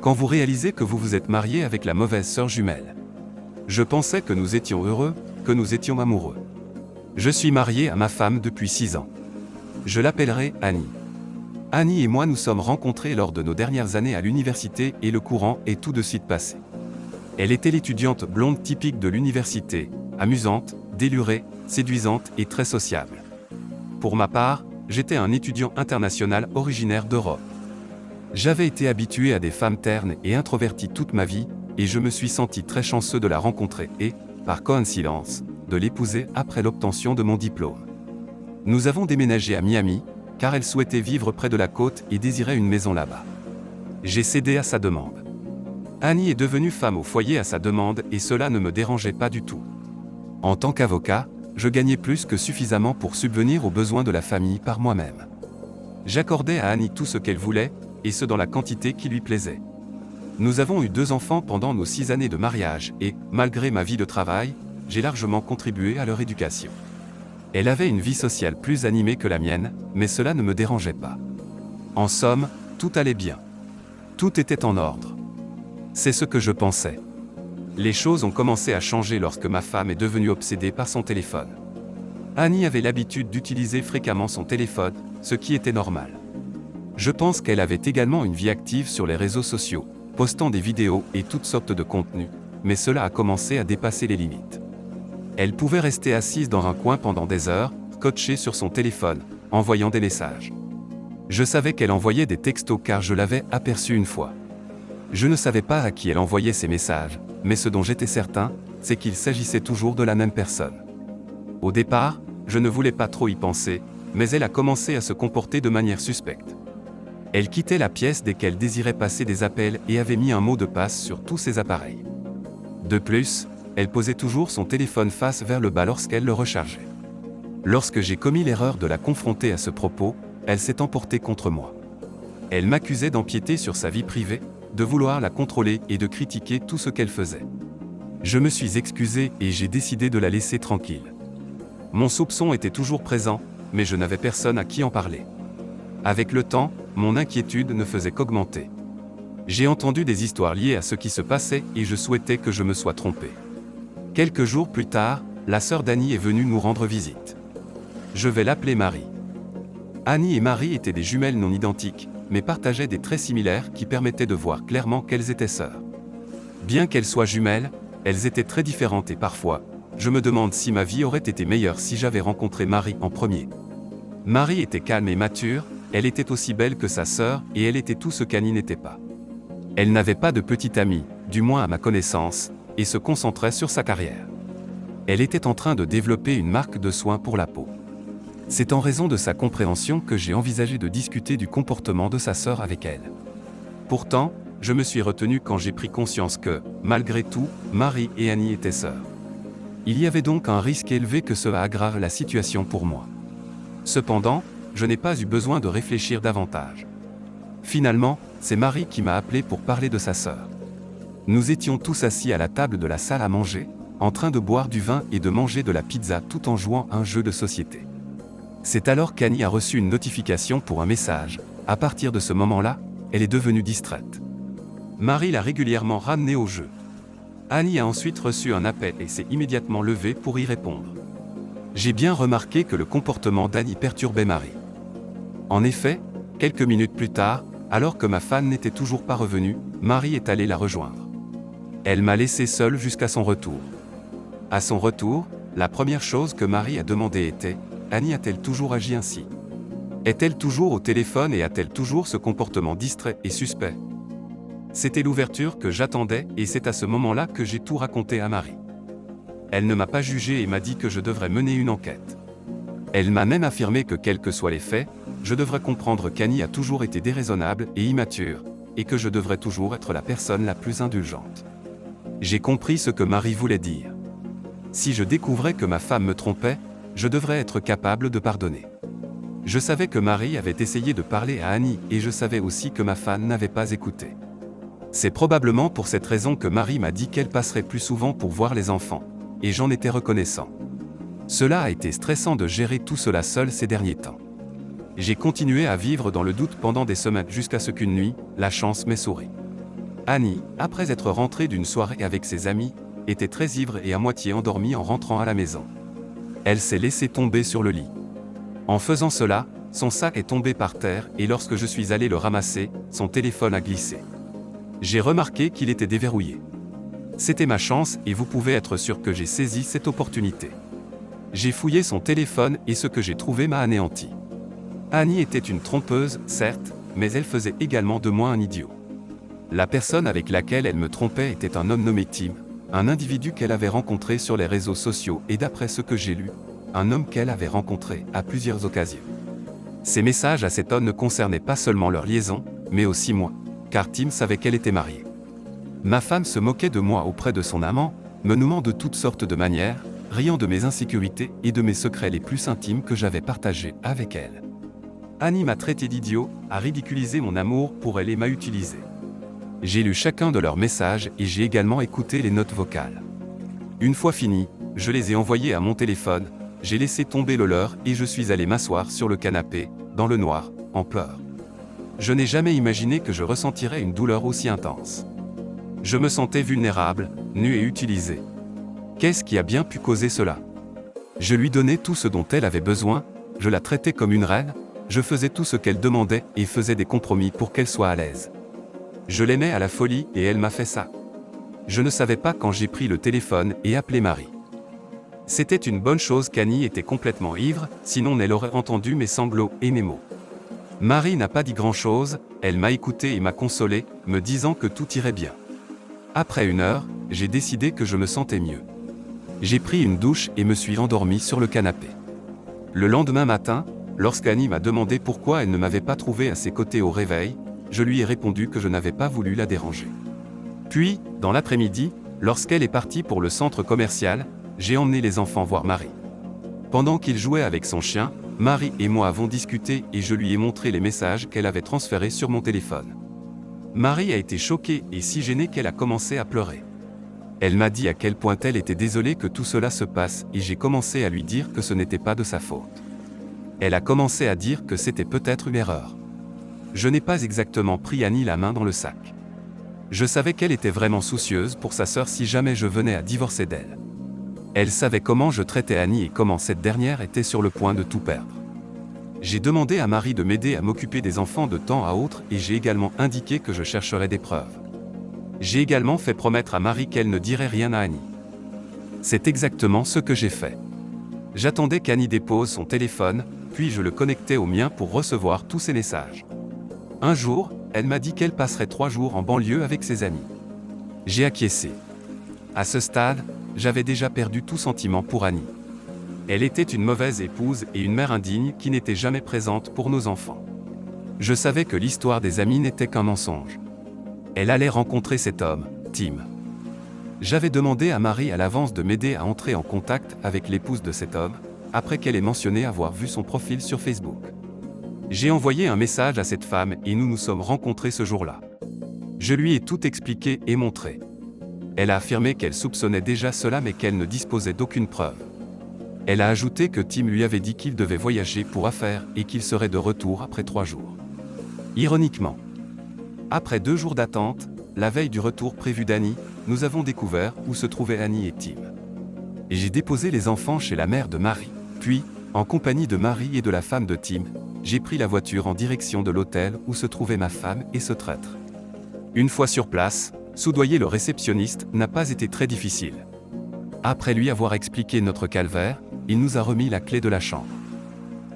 Quand vous réalisez que vous vous êtes marié avec la mauvaise sœur jumelle. Je pensais que nous étions heureux, que nous étions amoureux. Je suis marié à ma femme depuis 6 ans. Je l'appellerai Annie. Annie et moi nous sommes rencontrés lors de nos dernières années à l'université et le courant est tout de suite passé. Elle était l'étudiante blonde typique de l'université, amusante, délurée, séduisante et très sociable. Pour ma part, j'étais un étudiant international originaire d'Europe. J'avais été habitué à des femmes ternes et introverties toute ma vie, et je me suis senti très chanceux de la rencontrer et, par coïncidence, de l'épouser après l'obtention de mon diplôme. Nous avons déménagé à Miami, car elle souhaitait vivre près de la côte et désirait une maison là-bas. J'ai cédé à sa demande. Annie est devenue femme au foyer à sa demande et cela ne me dérangeait pas du tout. En tant qu'avocat, je gagnais plus que suffisamment pour subvenir aux besoins de la famille par moi-même. J'accordais à Annie tout ce qu'elle voulait, et ce dans la quantité qui lui plaisait. Nous avons eu 2 enfants pendant nos 6 années de mariage et, malgré ma vie de travail, j'ai largement contribué à leur éducation. Elle avait une vie sociale plus animée que la mienne, mais cela ne me dérangeait pas. En somme, tout allait bien. Tout était en ordre. C'est ce que je pensais. Les choses ont commencé à changer lorsque ma femme est devenue obsédée par son téléphone. Annie avait l'habitude d'utiliser fréquemment son téléphone, ce qui était normal. Je pense qu'elle avait également une vie active sur les réseaux sociaux, postant des vidéos et toutes sortes de contenus, mais cela a commencé à dépasser les limites. Elle pouvait rester assise dans un coin pendant des heures, scotchée sur son téléphone, envoyant des messages. Je savais qu'elle envoyait des textos car je l'avais aperçue une fois. Je ne savais pas à qui elle envoyait ces messages, mais ce dont j'étais certain, c'est qu'il s'agissait toujours de la même personne. Au départ, je ne voulais pas trop y penser, mais elle a commencé à se comporter de manière suspecte. Elle quittait la pièce dès qu'elle désirait passer des appels et avait mis un mot de passe sur tous ses appareils. De plus, elle posait toujours son téléphone face vers le bas lorsqu'elle le rechargeait. Lorsque j'ai commis l'erreur de la confronter à ce propos, elle s'est emportée contre moi. Elle m'accusait d'empiéter sur sa vie privée, de vouloir la contrôler et de critiquer tout ce qu'elle faisait. Je me suis excusé et j'ai décidé de la laisser tranquille. Mon soupçon était toujours présent, mais je n'avais personne à qui en parler. Avec le temps, mon inquiétude ne faisait qu'augmenter. J'ai entendu des histoires liées à ce qui se passait et je souhaitais que je me sois trompé. Quelques jours plus tard, la sœur d'Annie est venue nous rendre visite. Je vais l'appeler Marie. Annie et Marie étaient des jumelles non identiques, mais partageaient des traits similaires qui permettaient de voir clairement qu'elles étaient sœurs. Bien qu'elles soient jumelles, elles étaient très différentes et parfois, je me demande si ma vie aurait été meilleure si j'avais rencontré Marie en premier. Marie était calme et mature, elle était aussi belle que sa sœur et elle était tout ce qu'Annie n'était pas. Elle n'avait pas de petite amie, du moins à ma connaissance, et se concentrait sur sa carrière. Elle était en train de développer une marque de soins pour la peau. C'est en raison de sa compréhension que j'ai envisagé de discuter du comportement de sa sœur avec elle. Pourtant, je me suis retenu quand j'ai pris conscience que, malgré tout, Marie et Annie étaient sœurs. Il y avait donc un risque élevé que cela aggrave la situation pour moi. Cependant, je n'ai pas eu besoin de réfléchir davantage. Finalement, c'est Marie qui m'a appelé pour parler de sa sœur. Nous étions tous assis à la table de la salle à manger, en train de boire du vin et de manger de la pizza tout en jouant à un jeu de société. C'est alors qu'Annie a reçu une notification pour un message. À partir de ce moment-là, elle est devenue distraite. Marie l'a régulièrement ramenée au jeu. Annie a ensuite reçu un appel et s'est immédiatement levée pour y répondre. J'ai bien remarqué que le comportement d'Annie perturbait Marie. En effet, quelques minutes plus tard, alors que ma femme n'était toujours pas revenue, Marie est allée la rejoindre. Elle m'a laissé seule jusqu'à son retour. À son retour, la première chose que Marie a demandé était « Annie a-t-elle toujours agi ainsi? Est-elle toujours au téléphone et a-t-elle toujours ce comportement distrait et suspect ?» C'était l'ouverture que j'attendais et c'est à ce moment-là que j'ai tout raconté à Marie. Elle ne m'a pas jugé et m'a dit que je devrais mener une enquête. Elle m'a même affirmé que quels que soient les faits, je devrais comprendre qu'Annie a toujours été déraisonnable et immature, et que je devrais toujours être la personne la plus indulgente. J'ai compris ce que Marie voulait dire. Si je découvrais que ma femme me trompait, je devrais être capable de pardonner. Je savais que Marie avait essayé de parler à Annie et je savais aussi que ma femme n'avait pas écouté. C'est probablement pour cette raison que Marie m'a dit qu'elle passerait plus souvent pour voir les enfants, et j'en étais reconnaissant. Cela a été stressant de gérer tout cela seul ces derniers temps. J'ai continué à vivre dans le doute pendant des semaines jusqu'à ce qu'une nuit, la chance m'ait souri. Annie, après être rentrée d'une soirée avec ses amis, était très ivre et à moitié endormie en rentrant à la maison. Elle s'est laissée tomber sur le lit. En faisant cela, son sac est tombé par terre et lorsque je suis allé le ramasser, son téléphone a glissé. J'ai remarqué qu'il était déverrouillé. C'était ma chance et vous pouvez être sûr que j'ai saisi cette opportunité. J'ai fouillé son téléphone et ce que j'ai trouvé m'a anéanti. Annie était une trompeuse, certes, mais elle faisait également de moi un idiot. La personne avec laquelle elle me trompait était un homme nommé Tim, un individu qu'elle avait rencontré sur les réseaux sociaux et d'après ce que j'ai lu, un homme qu'elle avait rencontré à plusieurs occasions. Ces messages à cet homme ne concernaient pas seulement leur liaison, mais aussi moi, car Tim savait qu'elle était mariée. Ma femme se moquait de moi auprès de son amant, me nommant de toutes sortes de manières, riant de mes insécurités et de mes secrets les plus intimes que j'avais partagés avec elle. Annie m'a traité d'idiot, a ridiculisé mon amour pour elle et m'a utilisé. J'ai lu chacun de leurs messages et j'ai également écouté les notes vocales. Une fois fini, je les ai envoyés à mon téléphone, j'ai laissé tomber le leur et je suis allé m'asseoir sur le canapé, dans le noir, en pleurs. Je n'ai jamais imaginé que je ressentirais une douleur aussi intense. Je me sentais vulnérable, nu et utilisé. Qu'est-ce qui a bien pu causer cela? Je lui donnais tout ce dont elle avait besoin, je la traitais comme une reine, je faisais tout ce qu'elle demandait et faisais des compromis pour qu'elle soit à l'aise. Je l'aimais à la folie et elle m'a fait ça. Je ne savais pas quand j'ai pris le téléphone et appelé Marie. C'était une bonne chose qu'Annie était complètement ivre, sinon elle aurait entendu mes sanglots et mes mots. Marie n'a pas dit grand-chose, elle m'a écouté et m'a consolé, me disant que tout irait bien. Après 1 heure, j'ai décidé que je me sentais mieux. J'ai pris une douche et me suis endormi sur le canapé. Le lendemain matin, lorsqu'Annie m'a demandé pourquoi elle ne m'avait pas trouvé à ses côtés au réveil, je lui ai répondu que je n'avais pas voulu la déranger. Puis, dans l'après-midi, lorsqu'elle est partie pour le centre commercial, j'ai emmené les enfants voir Marie. Pendant qu'ils jouaient avec son chien, Marie et moi avons discuté et je lui ai montré les messages qu'elle avait transférés sur mon téléphone. Marie a été choquée et si gênée qu'elle a commencé à pleurer. Elle m'a dit à quel point elle était désolée que tout cela se passe et j'ai commencé à lui dire que ce n'était pas de sa faute. Elle a commencé à dire que c'était peut-être une erreur. Je n'ai pas exactement pris Annie la main dans le sac. Je savais qu'elle était vraiment soucieuse pour sa sœur si jamais je venais à divorcer d'elle. Elle savait comment je traitais Annie et comment cette dernière était sur le point de tout perdre. J'ai demandé à Marie de m'aider à m'occuper des enfants de temps à autre et j'ai également indiqué que je chercherais des preuves. J'ai également fait promettre à Marie qu'elle ne dirait rien à Annie. C'est exactement ce que j'ai fait. J'attendais qu'Annie dépose son téléphone, puis je le connectais au mien pour recevoir tous ses messages. Un jour, elle m'a dit qu'elle passerait 3 jours en banlieue avec ses amis. J'ai acquiescé. À ce stade, j'avais déjà perdu tout sentiment pour Annie. Elle était une mauvaise épouse et une mère indigne qui n'était jamais présente pour nos enfants. Je savais que l'histoire des amis n'était qu'un mensonge. Elle allait rencontrer cet homme, Tim. J'avais demandé à Marie à l'avance de m'aider à entrer en contact avec l'épouse de cet homme, après qu'elle ait mentionné avoir vu son profil sur Facebook. J'ai envoyé un message à cette femme et nous nous sommes rencontrés ce jour-là. Je lui ai tout expliqué et montré. Elle a affirmé qu'elle soupçonnait déjà cela mais qu'elle ne disposait d'aucune preuve. Elle a ajouté que Tim lui avait dit qu'il devait voyager pour affaires et qu'il serait de retour après 3 jours. Ironiquement, après 2 jours d'attente, la veille du retour prévu d'Annie, nous avons découvert où se trouvaient Annie et Tim. Et j'ai déposé les enfants chez la mère de Marie, puis, en compagnie de Marie et de la femme de Tim, j'ai pris la voiture en direction de l'hôtel où se trouvait ma femme et ce traître. Une fois sur place, soudoyer le réceptionniste n'a pas été très difficile. Après lui avoir expliqué notre calvaire, il nous a remis la clé de la chambre.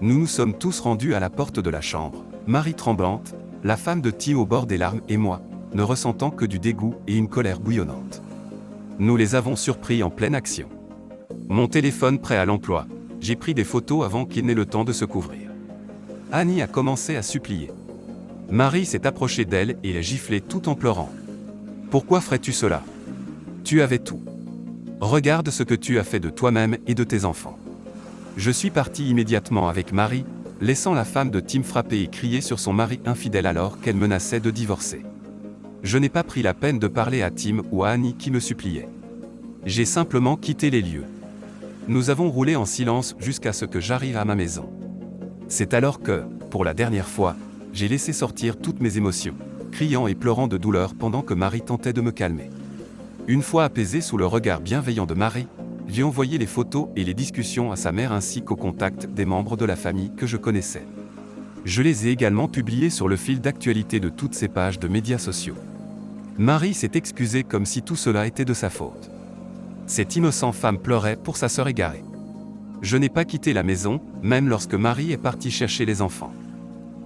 Nous nous sommes tous rendus à la porte de la chambre, Marie tremblante, la femme de Tim au bord des larmes et moi, ne ressentant que du dégoût et une colère bouillonnante. Nous les avons surpris en pleine action. Mon téléphone prêt à l'emploi, j'ai pris des photos avant qu'il n'ait le temps de se couvrir. Annie a commencé à supplier. Marie s'est approchée d'elle et l'a giflée tout en pleurant. « Pourquoi ferais-tu cela? Tu avais tout. Regarde ce que tu as fait de toi-même et de tes enfants. » Je suis parti immédiatement avec Marie, laissant la femme de Tim frapper et crier sur son mari infidèle alors qu'elle menaçait de divorcer. Je n'ai pas pris la peine de parler à Tim ou à Annie qui me suppliaient. J'ai simplement quitté les lieux. Nous avons roulé en silence jusqu'à ce que j'arrive à ma maison. C'est alors que, pour la dernière fois, j'ai laissé sortir toutes mes émotions. criant et pleurant de douleur pendant que Marie tentait de me calmer. Une fois apaisée sous le regard bienveillant de Marie, j'ai envoyé les photos et les discussions à sa mère ainsi qu'au contact des membres de la famille que je connaissais. Je les ai également publiés sur le fil d'actualité de toutes ces pages de médias sociaux. Marie s'est excusée comme si tout cela était de sa faute. Cette innocente femme pleurait pour sa sœur égarée. Je n'ai pas quitté la maison, même lorsque Marie est partie chercher les enfants.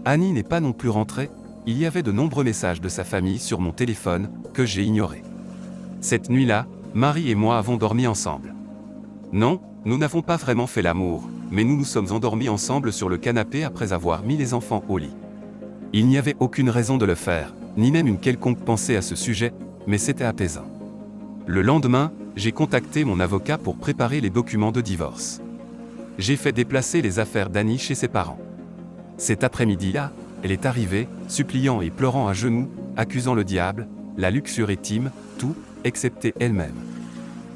Annie n'est pas non plus rentrée, il y avait de nombreux messages de sa famille sur mon téléphone, que j'ai ignorés. Cette nuit-là, Marie et moi avons dormi ensemble. Non, nous n'avons pas vraiment fait l'amour, mais nous nous sommes endormis ensemble sur le canapé après avoir mis les enfants au lit. Il n'y avait aucune raison de le faire, ni même une quelconque pensée à ce sujet, mais c'était apaisant. Le lendemain, j'ai contacté mon avocat pour préparer les documents de divorce. J'ai fait déplacer les affaires d'Annie chez ses parents. Cet après-midi-là, elle est arrivée, suppliant et pleurant à genoux, accusant le diable, la luxure et Tim, tout, excepté elle-même.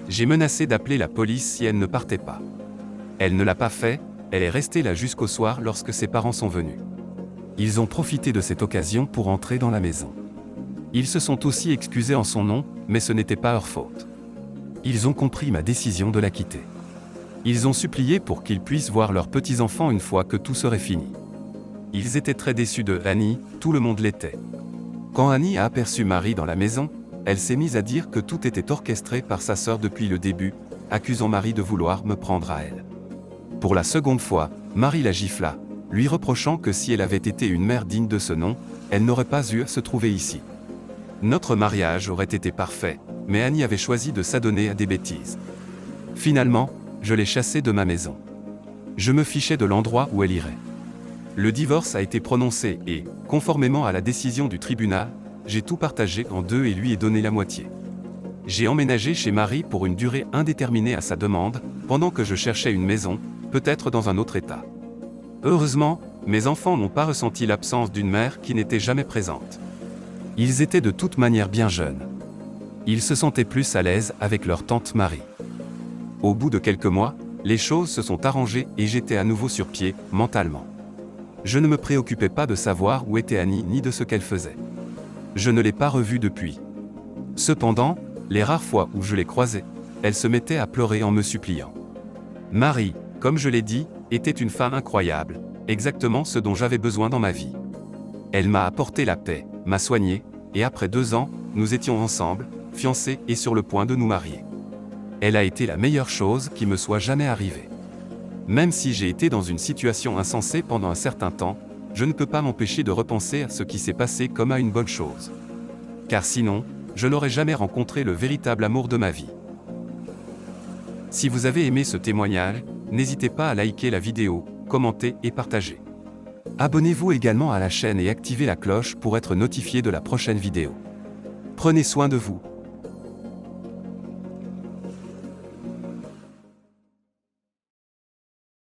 J'ai menacé d'appeler la police si elle ne partait pas. Elle ne l'a pas fait, elle est restée là jusqu'au soir lorsque ses parents sont venus. Ils ont profité de cette occasion pour entrer dans la maison. Ils se sont aussi excusés en son nom, mais ce n'était pas leur faute. Ils ont compris ma décision de la quitter. Ils ont supplié pour qu'ils puissent voir leurs petits-enfants une fois que tout serait fini. Ils étaient très déçus de Annie, tout le monde l'était. Quand Annie a aperçu Marie dans la maison, elle s'est mise à dire que tout était orchestré par sa sœur depuis le début, accusant Marie de vouloir me prendre à elle. Pour la seconde fois, Marie la gifla, lui reprochant que si elle avait été une mère digne de ce nom, elle n'aurait pas eu à se trouver ici. Notre mariage aurait été parfait, mais Annie avait choisi de s'adonner à des bêtises. Finalement, je l'ai chassée de ma maison. Je me fichais de l'endroit où elle irait. Le divorce a été prononcé et, conformément à la décision du tribunal, j'ai tout partagé en deux et lui ai donné la moitié. J'ai emménagé chez Marie pour une durée indéterminée à sa demande, pendant que je cherchais une maison, peut-être dans un autre état. Heureusement, mes enfants n'ont pas ressenti l'absence d'une mère qui n'était jamais présente. Ils étaient de toute manière bien jeunes. Ils se sentaient plus à l'aise avec leur tante Marie. Au bout de quelques mois, les choses se sont arrangées et j'étais à nouveau sur pied, mentalement. Je ne me préoccupais pas de savoir où était Annie ni de ce qu'elle faisait. Je ne l'ai pas revue depuis. Cependant, les rares fois où je l'ai croisée, elle se mettait à pleurer en me suppliant. Marie, comme je l'ai dit, était une femme incroyable, exactement ce dont j'avais besoin dans ma vie. Elle m'a apporté la paix, m'a soigné, et après 2 ans, nous étions ensemble, fiancés et sur le point de nous marier. Elle a été la meilleure chose qui me soit jamais arrivée. Même si j'ai été dans une situation insensée pendant un certain temps, je ne peux pas m'empêcher de repenser à ce qui s'est passé comme à une bonne chose. Car sinon, je n'aurais jamais rencontré le véritable amour de ma vie. Si vous avez aimé ce témoignage, n'hésitez pas à liker la vidéo, commenter et partager. Abonnez-vous également à la chaîne et activez la cloche pour être notifié de la prochaine vidéo. Prenez soin de vous.